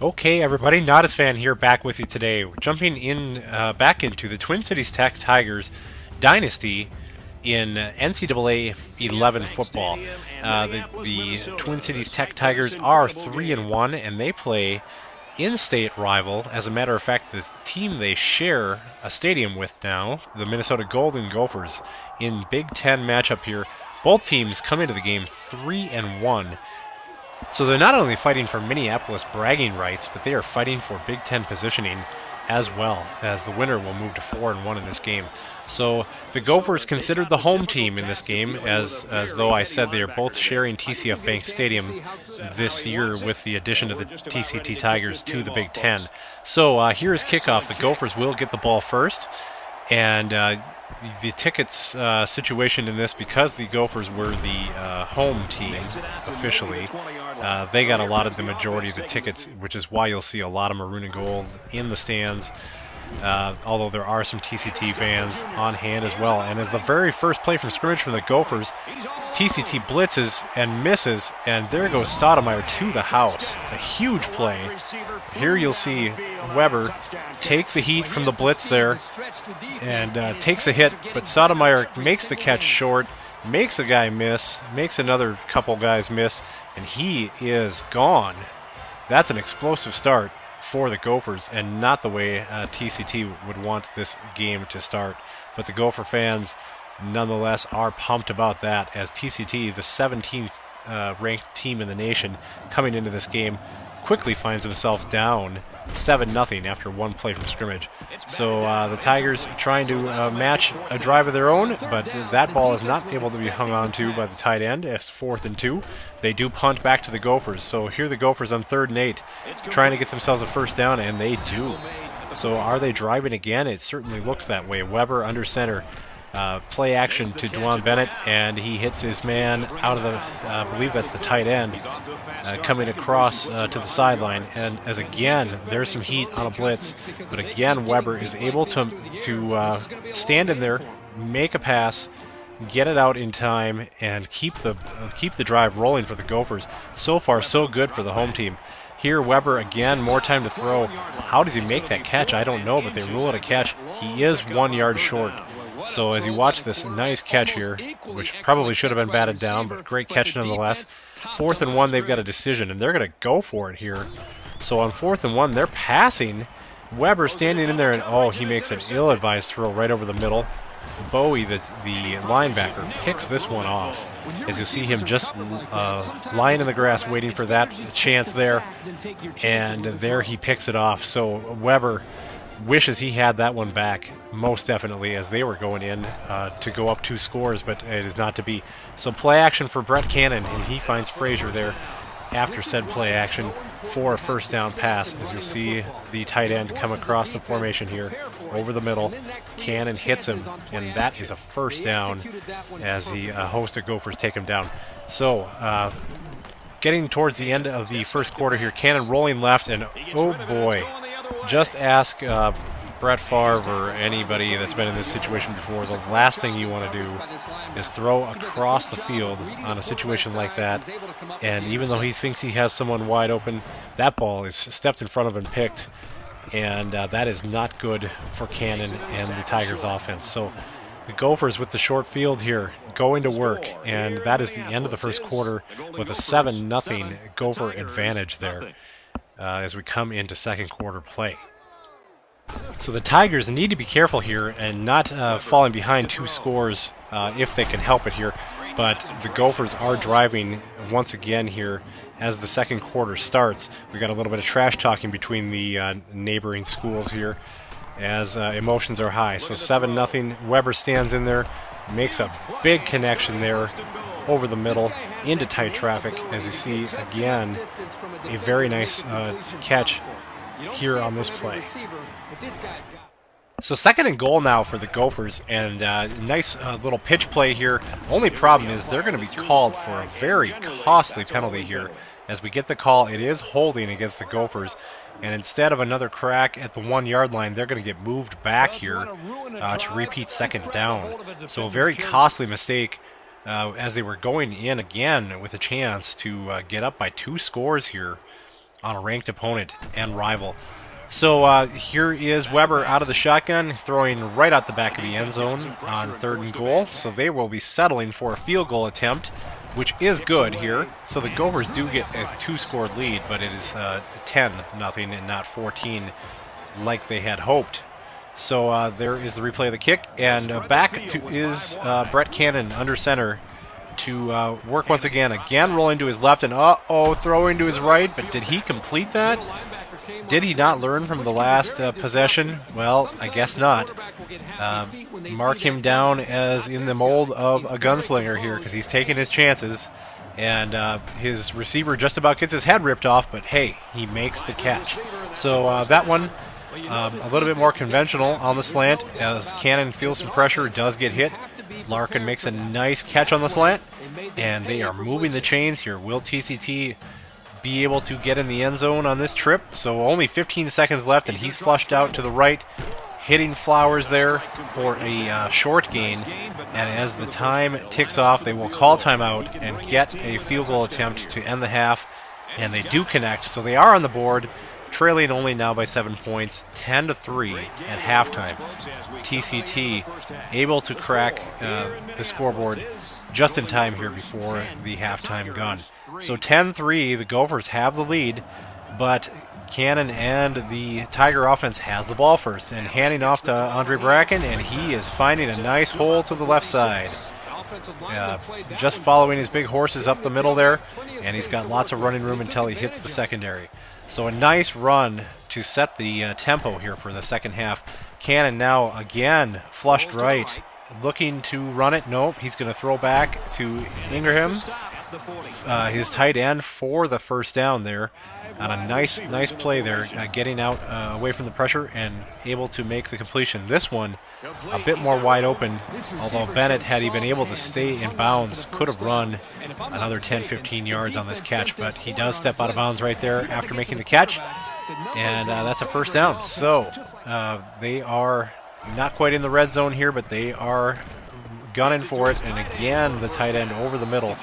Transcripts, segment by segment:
Okay, everybody, Nadasfan here, back with you today. We're jumping in back into the Twin Cities Tech Tigers Dynasty in NCAA 11 football. The Twin Cities Tech Tigers are 3-1, and they play in-state rival. As a matter of fact, the team they share a stadium with now, the Minnesota Golden Gophers, in Big Ten matchup here. Both teams come into the game 3-1. So they're not only fighting for Minneapolis bragging rights, but they are fighting for Big Ten positioning as well, as the winner will move to 4-1 in this game. So the Gophers considered the home team in this game, as though I said they are both sharing TCF Bank Stadium this year with the addition of the TCT Tigers to the Big Ten. So here's kickoff. The Gophers will get the ball first, and the tickets situation in this, because the Gophers were the home team officially, they got allotted the majority of the tickets, which is why you'll see a lot of maroon and gold in the stands, although there are some TCT fans on hand as well. And as the very first play from scrimmage from the Gophers, TCT blitzes and misses, and there goes Stoudemire to the house. A huge play. Here you'll see Weber take the heat from the blitz there and takes a hit, but Stoudemire makes the catch short, makes a guy miss, makes another couple guys miss, and he is gone. That's an explosive start for the Gophers, and not the way TCT would want this game to start. But the Gopher fans nonetheless are pumped about that, as TCT, the 17th ranked team in the nation, coming into this game, quickly finds himself down 7-0 after one play from scrimmage. So the Tigers trying to match a drive of their own, but that ball is not able to be hung on to by the tight end. It's 4th and 2. They do punt back to the Gophers. So here the Gophers on 3rd and 8, trying to get themselves a first down, and they do. So are they driving again? It certainly looks that way. Weber under center. Play action to Dwan Bennett, and he hits his man out of the, I believe that's the tight end, coming across to the sideline. And as again, there's some heat on a blitz, but again, Weber is able to stand in there, make a pass, get it out in time, and keep the drive rolling for the Gophers. So far, so good for the home team. Here, Weber again, more time to throw. How does he make that catch? I don't know, but they rule it a catch. He is 1 yard short. So as you watch this nice catch here, which probably should have been batted down, but great catch nonetheless. 4th and 1, they've got a decision, and they're going to go for it here. So on 4th and 1, they're passing. Weber standing in there, and oh, he makes an ill-advised throw right over the middle. Bowie, the linebacker, picks this one off, as you see him just lying in the grass waiting for that chance there, and there he picks it off. So Weber wishes he had that one back, most definitely, as they were going in to go up 2 scores, but it is not to be. So play action for Brett Cannon, and he finds Frazier there after said play action for a first down pass. As you see the tight end come across the formation here over the middle, Cannon hits him, and that is a first down as the host of Gophers take him down. So getting towards the end of the first quarter here, Cannon rolling left, and oh boy, just ask Brett Favre or anybody that's been in this situation before, the last thing you want to do is throw across the field on a situation like that, and even though he thinks he has someone wide open, that ball is stepped in front of and picked, and that is not good for Cannon and the Tigers offense. So the Gophers with the short field here going to work, and that is the end of the first quarter with a 7-0 Gopher advantage there as we come into second quarter play. So the Tigers need to be careful here and not falling behind 2 scores if they can help it here. But the Gophers are driving once again here as the second quarter starts. We got a little bit of trash talking between the neighboring schools here as emotions are high. So 7-0. Weber stands in there, makes a big connection there over the middle into tight traffic. As you see again, a very nice catch here on this play. So 2nd and goal now for the Gophers, and nice little pitch play here. Only problem is they're going to be called for a very costly penalty here. As we get the call, it is holding against the Gophers, and instead of another crack at the 1 yard line, they're going to get moved back here to repeat 2nd down. So a very costly mistake as they were going in again with a chance to get up by 2 scores here on a ranked opponent and rival. So here is Weber out of the shotgun, throwing right out the back of the end zone on 3rd and goal. So they will be settling for a field goal attempt, which is good here. So the Gophers do get a 2-score lead, but it is 10-0 and not 14 like they had hoped. So there is the replay of the kick, and back to is Brett Cannon under center to work once again. Again rolling to his left, and throwing to his right, but did he complete that? Did he not learn from the last possession? Well, I guess not. Mark him down as in the mold of a gunslinger here, because he's taking his chances, and his receiver just about gets his head ripped off, but hey, he makes the catch. So that one, a little bit more conventional on the slant, as Cannon feels some pressure, does get hit. Larkin makes a nice catch on the slant, and they are moving the chains here. Will TCT be able to get in the end zone on this trip? So only 15 seconds left, and he's flushed out to the right, hitting Flowers there for a short gain. And as the time ticks off, they will call timeout and get a field goal attempt to end the half, and they do connect. So they are on the board, trailing only now by 7 points, 10-3 at halftime. TCT able to crack the scoreboard just in time here before the halftime gun. So 10-3, the Gophers have the lead, but Cannon and the Tiger offense has the ball first, and handing off to Andre Bracken, and he is finding a nice hole to the left side. Just following his big horses up the middle there, and he's got lots of running room until he hits the secondary. So a nice run to set the tempo here for the second half. Cannon now again flushed right, looking to run it. Nope, he's going to throw back to Ingraham, his tight end, for the first down there. On a nice play there, getting out away from the pressure and able to make the completion. This one a bit more wide open, although Bennett, had he been able to stay in bounds, could have run another 10-15 yards on this catch, but he does step out of bounds right there after making the catch, and that's a first down. So they are not quite in the red zone here, but they are gunning for it, and again the tight end over the middle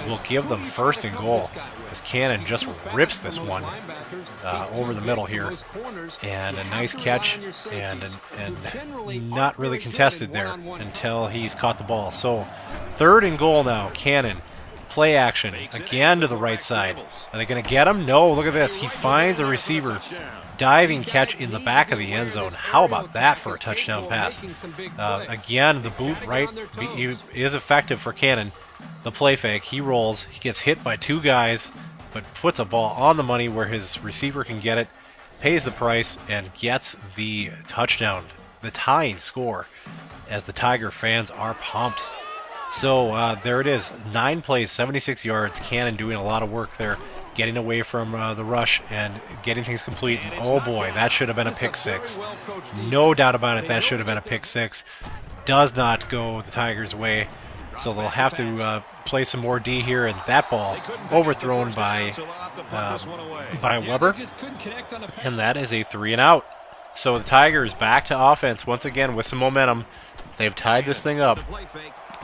will give them 1st and goal, as Cannon just rips this one over the middle here, and a nice catch, and not really contested there until he's caught the ball. So 3rd and goal now. Cannon, play action again to the right side. Are they going to get him? No, look at this, he finds a receiver. Diving catch in the back of the end zone. How about that for a touchdown pass? Again, the boot right is effective for Cannon. The play fake, he rolls, he gets hit by 2 guys, but puts a ball on the money where his receiver can get it, pays the price, and gets the touchdown, the tying score, as the Tiger fans are pumped. So there it is, 9 plays, 76 yards. Cannon doing a lot of work there, getting away from the rush and getting things complete. And oh boy, that should have been a pick 6. No doubt about it, that should have been a pick 6. Does not go the Tigers' way, so they'll have to play some more D here, and that ball overthrown by Weber, and that is a 3 and out. So the Tigers back to offense once again with some momentum. They've tied this thing up.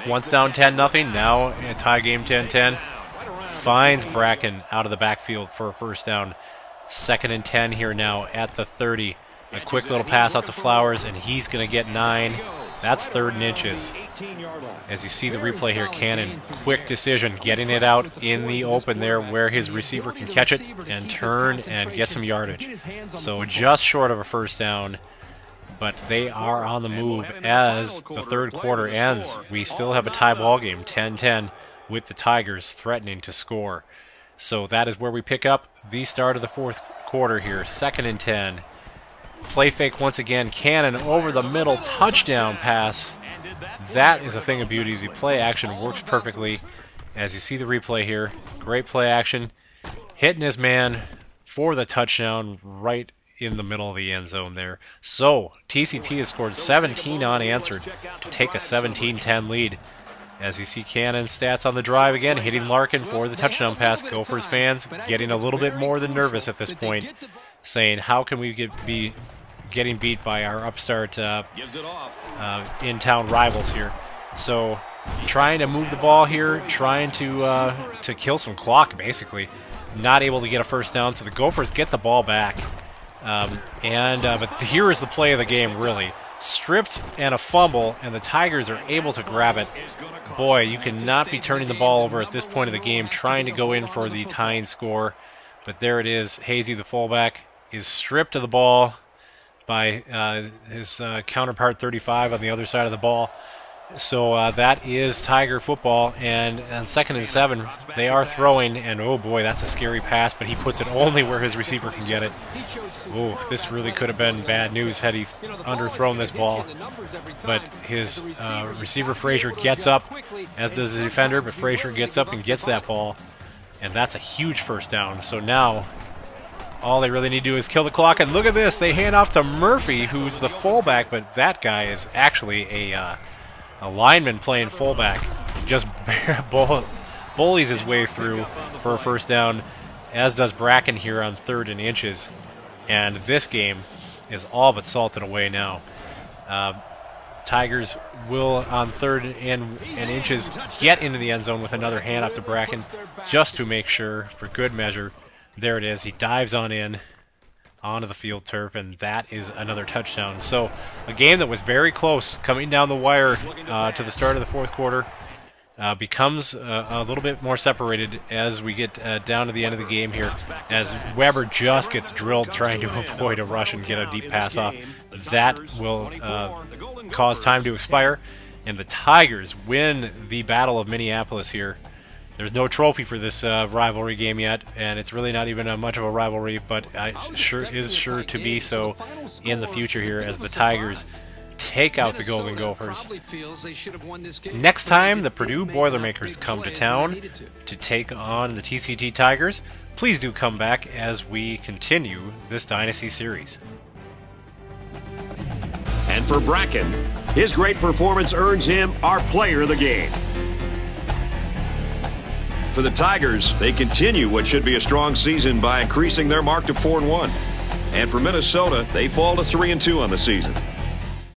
Once down 10-0, now a tie game 10-10. Finds Bracken out of the backfield for a first down. 2nd and 10 here now at the 30. A quick little pass out to Flowers, and he's going to get 9. That's 3rd and inches. As you see the replay here, Cannon, quick decision, getting it out in the open there where his receiver can catch it and turn and get some yardage. So just short of a first down, but they are on the move as the 3rd quarter ends. We still have a tie ball game, 10-10, with the Tigers threatening to score. So that is where we pick up the start of the 4th quarter here, 2nd and 10. Play fake once again. Cannon over the middle, touchdown pass. That is a thing of beauty. The play action works perfectly. As you see the replay here, great play action. Hitting his man for the touchdown right in the middle of the end zone there. So TCT has scored 17 unanswered to take a 17-10 lead. As you see Cannon's stats on the drive again, hitting Larkin for the touchdown pass. Gophers fans getting a little bit more than nervous at this point, saying, how can we be getting beat by our upstart in-town rivals here? So trying to move the ball here, trying to kill some clock, basically. not able to get a first down, so the Gophers get the ball back. But here is the play of the game, really. Stripped and a fumble, and the Tigers are able to grab it. Boy, you cannot be turning the ball over at this point of the game, trying to go in for the tying score. But there it is. Hazy, the fullback, is stripped of the ball by his counterpart 35 on the other side of the ball. So that is Tiger football, and on 2nd and 7, they are throwing, and oh boy, that's a scary pass, but he puts it only where his receiver can get it. Oh, this really could have been bad news had he underthrown this ball. But his receiver Frazier gets up, as does the defender, but Frazier gets up and gets that ball, and that's a huge first down. So now all they really need to do is kill the clock, and look at this, they hand off to Murphy, who's the fullback, but that guy is actually a lineman playing fullback. Just bullies his way through for a first down, as does Bracken here on 3rd and inches. And this game is all but salted away now. Tigers will, on 3rd and inches, get into the end zone with another handoff to Bracken, just to make sure, for good measure. There it is. He dives on in onto the field turf, and that is another touchdown. So a game that was very close coming down the wire to the start of the 4th quarter becomes a little bit more separated as we get down to the end of the game here, as Weber just gets drilled trying to avoid a rush and get a deep pass off. That will cause time to expire, and the Tigers win the Battle of Minneapolis here. There's no trophy for this rivalry game yet, and it's really not even much of a rivalry, but it is sure to be so in the future here as the Tigers take out the Golden Gophers. Next time, the Purdue Boilermakers come to town to take on the TCT Tigers. Please do come back as we continue this Dynasty series. And for Bracken, his great performance earns him our player of the game. For the Tigers, they continue what should be a strong season by increasing their mark to 4-1. And for Minnesota, they fall to 3-2 on the season.